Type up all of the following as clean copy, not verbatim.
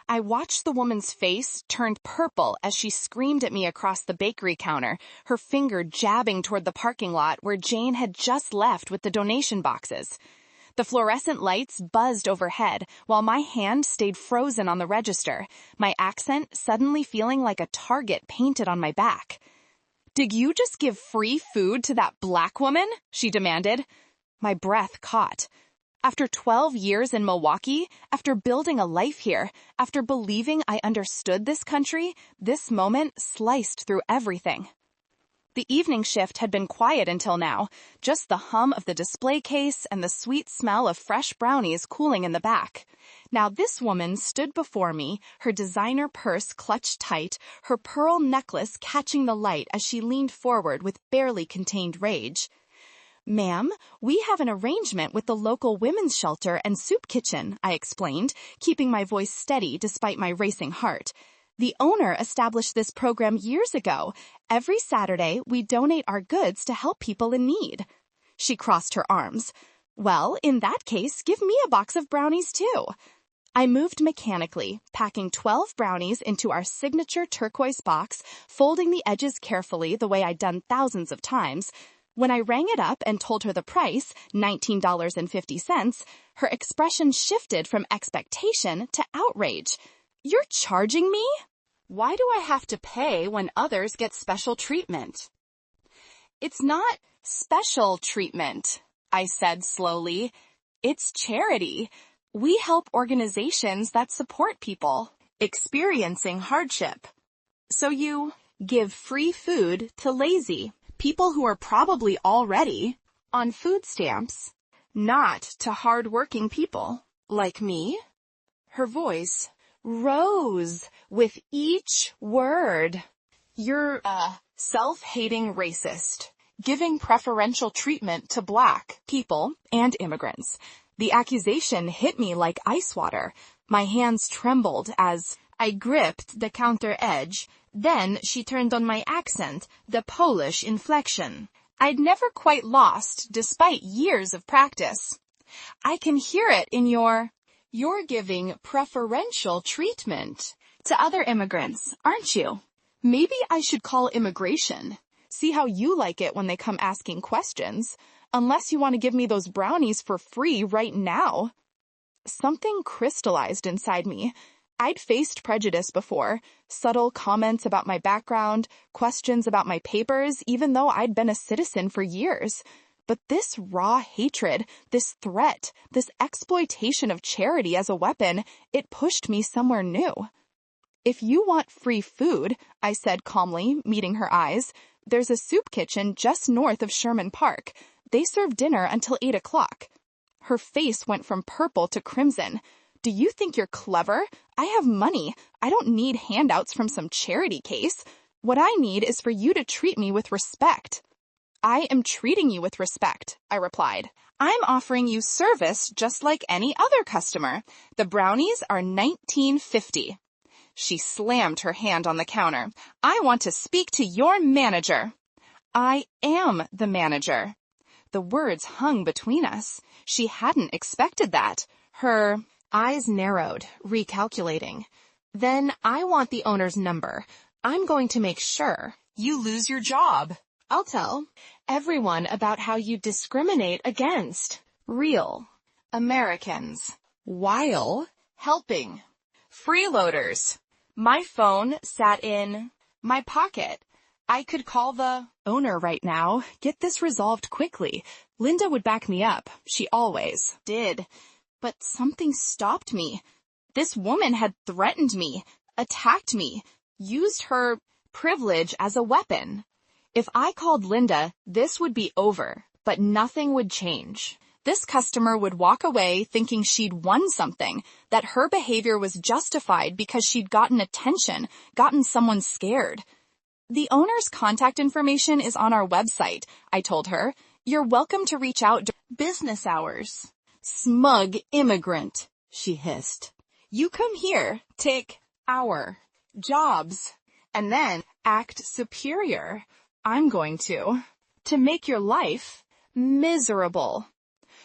I watched the woman's face turn purple as she screamed at me across the bakery counter, her finger jabbing toward the parking lot where Jane had just left with the donation boxes. The fluorescent lights buzzed overhead while my hand stayed frozen on the register, my accent suddenly feeling like a target painted on my back. "Did you just give free food to that black woman?" she demanded. My breath caught. After 12 years in Milwaukee, after building a life here, after believing I understood this country, this moment sliced through everything. The evening shift had been quiet until now, just the hum of the display case and the sweet smell of fresh brownies cooling in the back. Now this woman stood before me, her designer purse clutched tight, her pearl necklace catching the light as she leaned forward with barely contained rage. "Ma'am, we have an arrangement with the local women's shelter and soup kitchen," I explained, keeping my voice steady despite my racing heart. "The owner established this program years ago. Every Saturday, we donate our goods to help people in need." She crossed her arms. "Well, in that case, give me a box of brownies too." I moved mechanically, packing 12 brownies into our signature turquoise box, folding the edges carefully the way I'd done thousands of times. When I rang it up and told her the price, $19.50, her expression shifted from expectation to outrage. "You're charging me? Why do I have to pay when others get special treatment?" "It's not special treatment," I said slowly. "It's charity. We help organizations that support people experiencing hardship. So you give free food to lazy people who are probably already on food stamps, not to hard-working people like me?" Her voice rose with each word. "You're a self-hating racist, giving preferential treatment to black people and immigrants." The accusation hit me like ice water. My hands trembled as I gripped the counter edge. Then she turned on my accent, the Polish inflection. I'd never quite lost, despite years of practice. "I can hear it in you're giving preferential treatment to other immigrants, aren't you? Maybe I should call immigration. See how you like it when they come asking questions. Unless you want to give me those brownies for free right now." Something crystallized inside me. I'd faced prejudice before, subtle comments about my background, questions about my papers, even though I'd been a citizen for years. But this raw hatred, this threat, this exploitation of charity as a weapon, it pushed me somewhere new. "If you want free food," I said calmly, meeting her eyes, "there's a soup kitchen just north of Sherman Park. They serve dinner until 8 o'clock. Her face went from purple to crimson. "Do you think you're clever? I have money. I don't need handouts from some charity case. What I need is for you to treat me with respect." "I am treating you with respect," I replied. "I'm offering you service just like any other customer. The brownies are $19.50. She slammed her hand on the counter. "I want to speak to your manager." "I am the manager." The words hung between us. She hadn't expected that. Her eyes narrowed, recalculating. "Then I want the owner's number. I'm going to make sure you lose your job. I'll tell everyone about how you discriminate against real Americans while helping freeloaders." My phone sat in my pocket. I could call the owner right now, get this resolved quickly. Linda would back me up. She always did. But something stopped me. This woman had threatened me, attacked me, used her privilege as a weapon. If I called Linda, this would be over, but nothing would change. This customer would walk away thinking she'd won something, that her behavior was justified because she'd gotten attention, gotten someone scared. "The owner's contact information is on our website," I told her. "You're welcome to reach out during business hours." "Smug immigrant," she hissed. "You come here, take our jobs, and then act superior. I'm going to make your life miserable."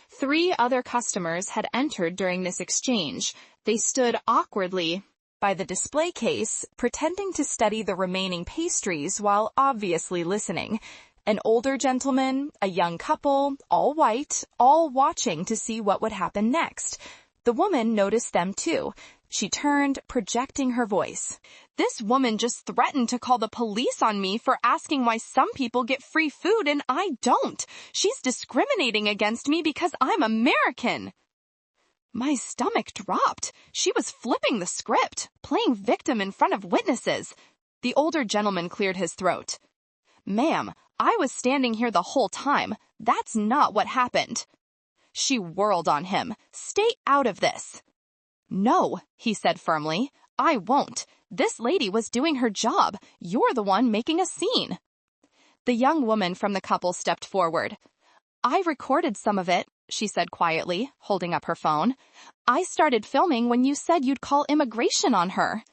3 other customers had entered during this exchange. They stood awkwardly by the display case, pretending to study the remaining pastries while obviously listening. An older gentleman, a young couple, all white, all watching to see what would happen next. The woman noticed them too. She turned, projecting her voice. "This woman just threatened to call the police on me for asking why some people get free food and I don't. She's discriminating against me because I'm American." My stomach dropped. She was flipping the script, playing victim in front of witnesses. The older gentleman cleared his throat. "Ma'am, I was standing here the whole time. That's not what happened." She whirled on him. "Stay out of this." "No," he said firmly. "I won't. This lady was doing her job. You're the one making a scene." The young woman from the couple stepped forward. "I recorded some of it," she said quietly, holding up her phone. "I started filming when you said you'd call immigration on her."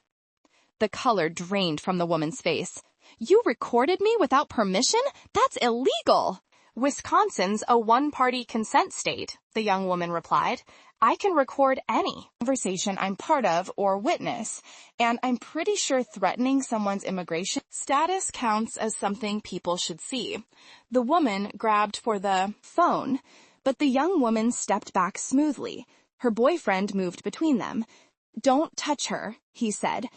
The color drained from the woman's face. "You recorded me without permission? That's illegal." "Wisconsin's a one-party consent state," the young woman replied. "I can record any conversation I'm part of or witness, and I'm pretty sure threatening someone's immigration status counts as something people should see." The woman grabbed for the phone, but the young woman stepped back smoothly. Her boyfriend moved between them. "Don't touch her," he said.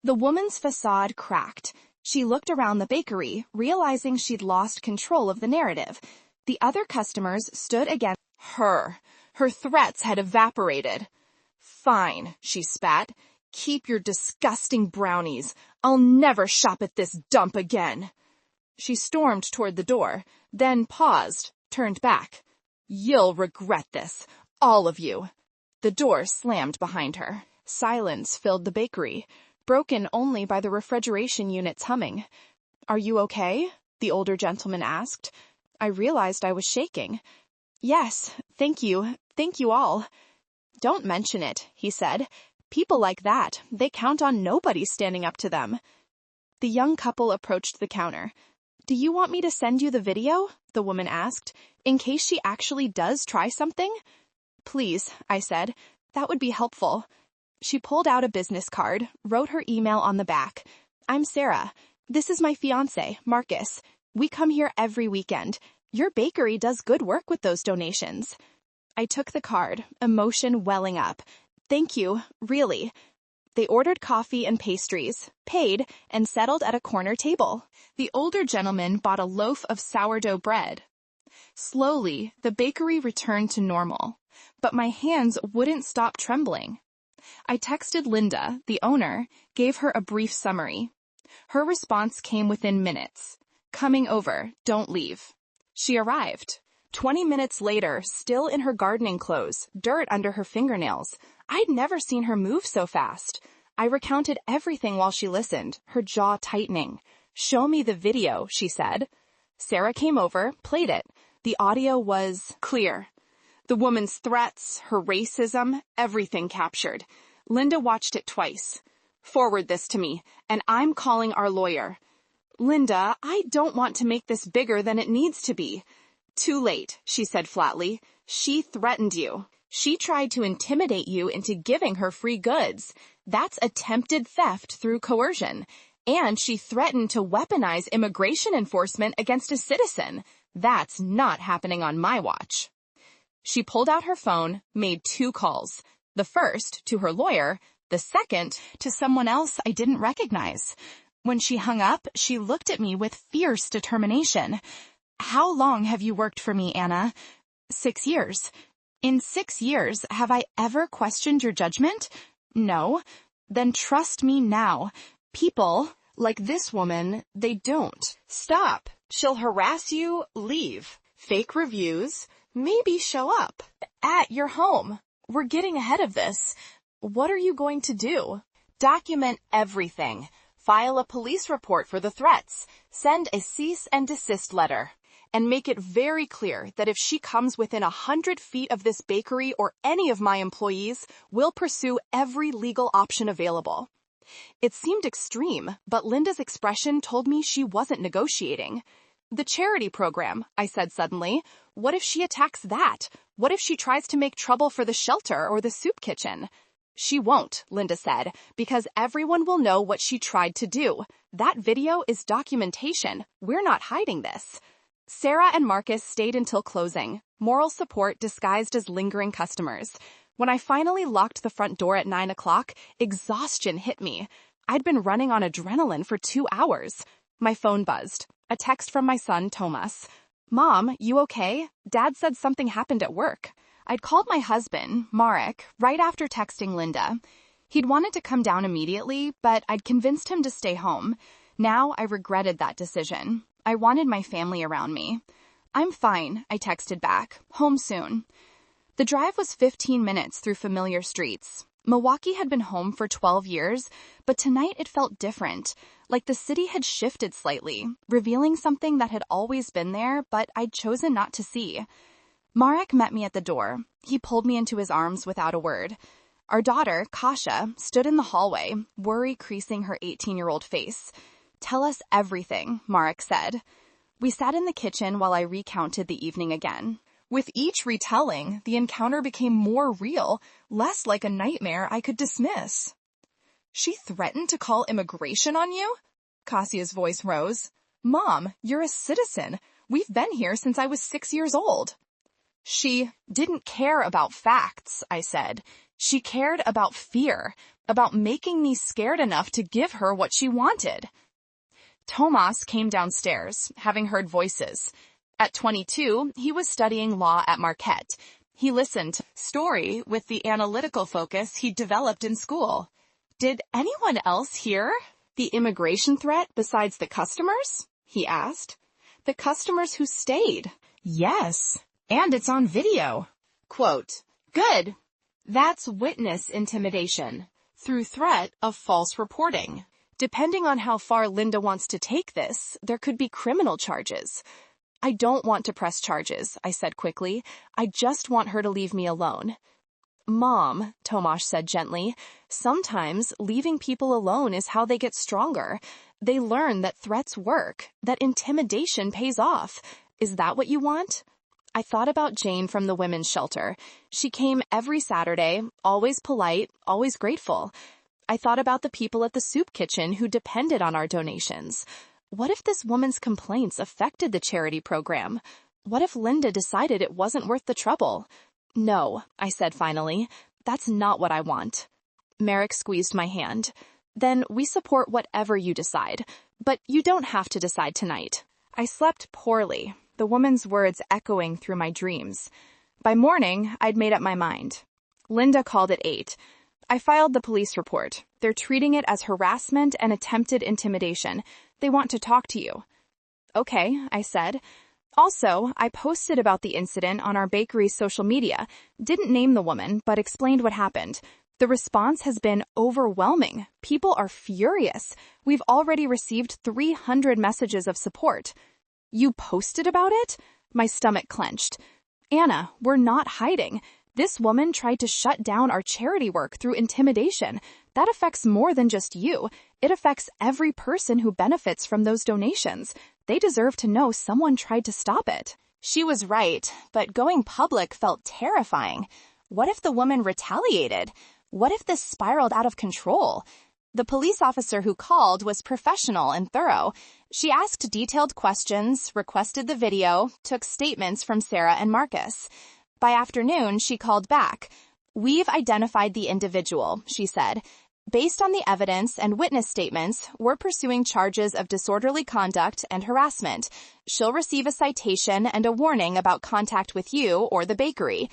The woman's facade cracked. She looked around the bakery, realizing she'd lost control of the narrative. The other customers stood against her. Her threats had evaporated. "Fine," she spat. "Keep your disgusting brownies. I'll never shop at this dump again." She stormed toward the door, then paused, turned back. "You'll regret this, all of you." The door slammed behind her. Silence filled the bakery, broken only by the refrigeration unit's humming. "Are you okay?" the older gentleman asked. I realized I was shaking. "Yes, thank you all." "Don't mention it," he said. "People like that, they count on nobody standing up to them." The young couple approached the counter. "Do you want me to send you the video?" the woman asked, "in case she actually does try something?" "Please," I said. "That would be helpful." She pulled out a business card, wrote her email on the back. "I'm Sarah. This is my fiancé, Marcus. We come here every weekend. Your bakery does good work with those donations." I took the card, emotion welling up. "Thank you, really." They ordered coffee and pastries, paid, and settled at a corner table. The older gentleman bought a loaf of sourdough bread. Slowly, the bakery returned to normal, but my hands wouldn't stop trembling. I texted Linda, the owner, gave her a brief summary. Her response came within minutes. "Coming over, don't leave." She arrived. 20 minutes later, still in her gardening clothes, dirt under her fingernails. I'd never seen her move so fast. I recounted everything while she listened, her jaw tightening. "Show me the video," she said. Sarah came over, played it. The audio was clear. The woman's threats, her racism, everything captured. Linda watched it twice. "Forward this to me, and I'm calling our lawyer." "Linda, I don't want to make this bigger than it needs to be." "Too late," she said flatly. "She threatened you. She tried to intimidate you into giving her free goods. That's attempted theft through coercion. And she threatened to weaponize immigration enforcement against a citizen. That's not happening on my watch." She pulled out her phone, made 2 calls. The first, to her lawyer, the second, to someone else I didn't recognize. When she hung up, she looked at me with fierce determination. "How long have you worked for me, Anna?" 6 years. "In 6 years, have I ever questioned your judgment?" "No." "Then trust me now. People, like this woman, they don't. Stop. She'll harass you, leave. Fake reviews, maybe show up at your home. We're getting ahead of this. What are you going to do? Document everything. File a police report for the threats. Send a cease and desist letter. And make it very clear that if she comes within 100 feet of this bakery or any of my employees, we'll pursue every legal option available." It seemed extreme, but Linda's expression told me she wasn't negotiating. "The charity program," I said suddenly. "What if she attacks that? What if she tries to make trouble for the shelter or the soup kitchen?" She won't, Linda said, because everyone will know what she tried to do. That video is documentation. We're not hiding this. Sarah and Marcus stayed until closing, moral support disguised as lingering customers. When I finally locked the front door at 9 o'clock, exhaustion hit me. I'd been running on adrenaline for 2 hours. My phone buzzed. A text from my son, Tomas. "Mom, you okay? Dad said something happened at work." I'd called my husband, Marek, right after texting Linda. He'd wanted to come down immediately, but I'd convinced him to stay home. Now I regretted that decision. I wanted my family around me. "I'm fine," I texted back. "Home soon." The drive was 15 minutes through familiar streets. Milwaukee had been home for 12 years, but tonight it felt different, like the city had shifted slightly, revealing something that had always been there, but I'd chosen not to see. Marek met me at the door. He pulled me into his arms without a word. Our daughter, Kasia, stood in the hallway, worry creasing her 18-year-old face. "Tell us everything," Marek said. We sat in the kitchen while I recounted the evening again. With each retelling, the encounter became more real, less like a nightmare I could dismiss. "She threatened to call immigration on you?" Kasia's voice rose. "Mom, you're a citizen. We've been here since I was 6 years old." "She didn't care about facts," I said. "She cared about fear, about making me scared enough to give her what she wanted." Tomas came downstairs, having heard voices. At 22, he was studying law at Marquette. He listened to the story with the analytical focus he'd developed in school. "Did anyone else hear the immigration threat besides the customers?" he asked. "The customers who stayed." "Yes. And it's on video." Quote, "Good. That's witness intimidation through threat of false reporting. Depending on how far Linda wants to take this, there could be criminal charges." "I don't want to press charges," I said quickly. "I just want her to leave me alone." "Mom," Tomasz said gently, "sometimes leaving people alone is how they get stronger. They learn that threats work, that intimidation pays off. Is that what you want?" I thought about Jane from the women's shelter. She came every Saturday, always polite, always grateful. I thought about the people at the soup kitchen who depended on our donations. What if this woman's complaints affected the charity program? What if Linda decided it wasn't worth the trouble? "No," I said finally. "That's not what I want." Marek squeezed my hand. "Then we support whatever you decide. But you don't have to decide tonight." I slept poorly, the woman's words echoing through my dreams. By morning, I'd made up my mind. Linda called at 8. I filed the police report. They're treating it as harassment and attempted intimidation. They want to talk to you. "Okay," I said. Also, I posted about the incident on our bakery's social media. Didn't name the woman, but explained what happened. The response has been overwhelming. People are furious. We've already received 300 messages of support. "You posted about it?" My stomach clenched. "Anna, we're not hiding. This woman tried to shut down our charity work through intimidation. That affects more than just you. It affects every person who benefits from those donations. They deserve to know someone tried to stop it." She was right, but going public felt terrifying. What if the woman retaliated? What if this spiraled out of control? The police officer who called was professional and thorough. She asked detailed questions, requested the video, took statements from Sarah and Marcus. By afternoon, she called back. "We've identified the individual," she said. "Based on the evidence and witness statements, we're pursuing charges of disorderly conduct and harassment. She'll receive a citation and a warning about contact with you or the bakery."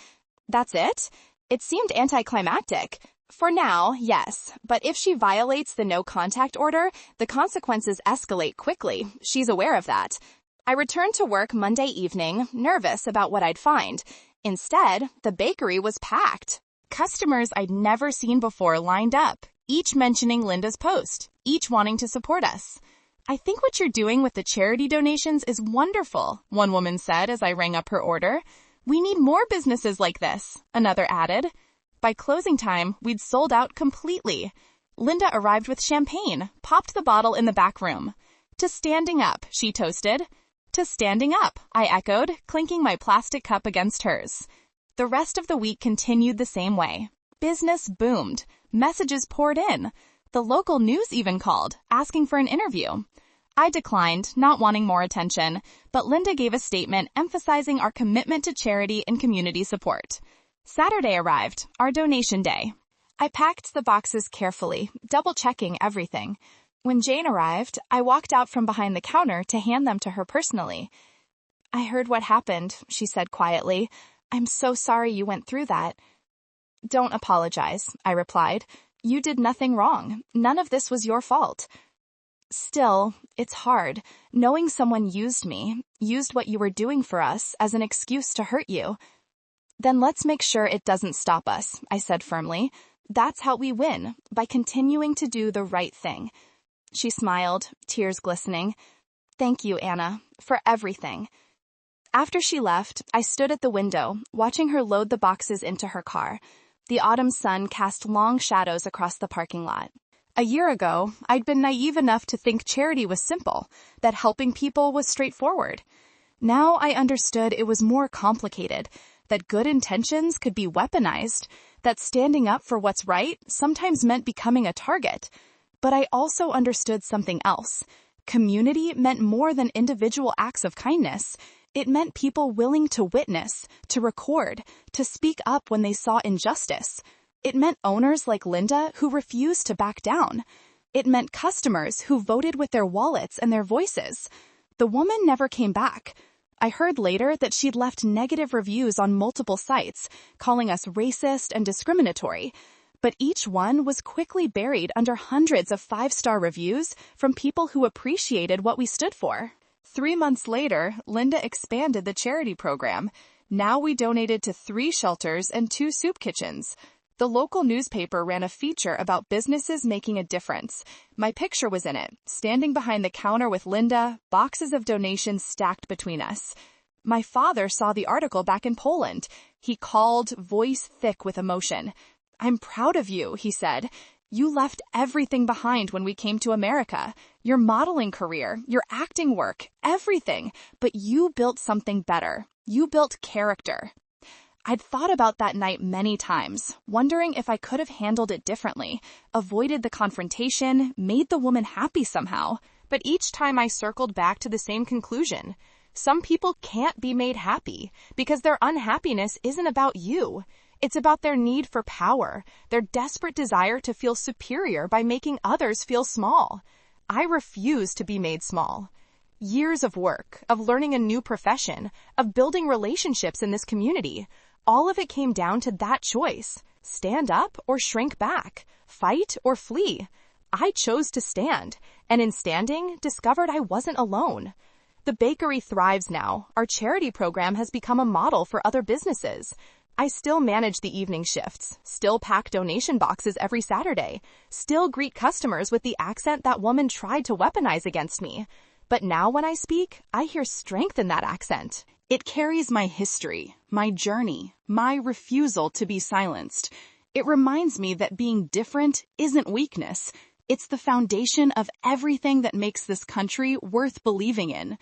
That's it? It seemed anticlimactic. For now, yes, but if she violates the no-contact order, the consequences escalate quickly. She's aware of that. I returned to work Monday evening, nervous about what I'd find. Instead, the bakery was packed. Customers I'd never seen before lined up, each mentioning Linda's post, each wanting to support us. "I think what you're doing with the charity donations is wonderful," one woman said as I rang up her order. "We need more businesses like this," another added. By closing time, we'd sold out completely. Linda arrived with champagne, popped the bottle in the back room. "To standing up," she toasted. "To standing up," I echoed, clinking my plastic cup against hers. The rest of the week continued the same way. Business boomed. Messages poured in. The local news even called, asking for an interview. I declined, not wanting more attention, but Linda gave a statement emphasizing our commitment to charity and community support. Saturday arrived, our donation day. I packed the boxes carefully, double-checking everything. When Jane arrived, I walked out from behind the counter to hand them to her personally. "I heard what happened," she said quietly. "I'm so sorry you went through that." "Don't apologize," I replied. "You did nothing wrong. None of this was your fault." "Still, it's hard, knowing someone used me, used what you were doing for us as an excuse to hurt you." "Then let's make sure it doesn't stop us," I said firmly. "That's how we win, by continuing to do the right thing." She smiled, tears glistening. "Thank you, Anna, for everything." After she left, I stood at the window, watching her load the boxes into her car. The autumn sun cast long shadows across the parking lot. A year ago, I'd been naive enough to think charity was simple, that helping people was straightforward. Now I understood it was more complicated, that good intentions could be weaponized, that standing up for what's right sometimes meant becoming a target. But I also understood something else. Community meant more than individual acts of kindness. It meant people willing to witness, to record, to speak up when they saw injustice. It meant owners like Linda who refused to back down. It meant customers who voted with their wallets and their voices. The woman never came back. I heard later that she'd left negative reviews on multiple sites, calling us racist and discriminatory. But each one was quickly buried under hundreds of five-star reviews from people who appreciated what we stood for. 3 months later, Linda expanded the charity program. Now we donated to 3 shelters and 2 soup kitchens. The local newspaper ran a feature about businesses making a difference. My picture was in it, standing behind the counter with Linda, boxes of donations stacked between us. My father saw the article back in Poland. He called, voice thick with emotion. "I'm proud of you," he said. "You left everything behind when we came to America. Your modeling career, your acting work, everything. But you built something better. You built character." I'd thought about that night many times, wondering if I could have handled it differently, avoided the confrontation, made the woman happy somehow. But each time I circled back to the same conclusion. Some people can't be made happy because their unhappiness isn't about you. It's about their need for power, their desperate desire to feel superior by making others feel small. I refuse to be made small. Years of work, of learning a new profession, of building relationships in this community, all of it came down to that choice. Stand up or shrink back, fight or flee. I chose to stand, and in standing, discovered I wasn't alone. The bakery thrives now. Our charity program has become a model for other businesses. I still manage the evening shifts, still pack donation boxes every Saturday, still greet customers with the accent that woman tried to weaponize against me. But now when I speak, I hear strength in that accent. It carries my history, my journey, my refusal to be silenced. It reminds me that being different isn't weakness. It's the foundation of everything that makes this country worth believing in.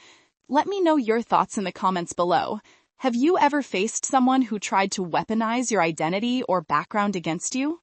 Let me know your thoughts in the comments below. Have you ever faced someone who tried to weaponize your identity or background against you?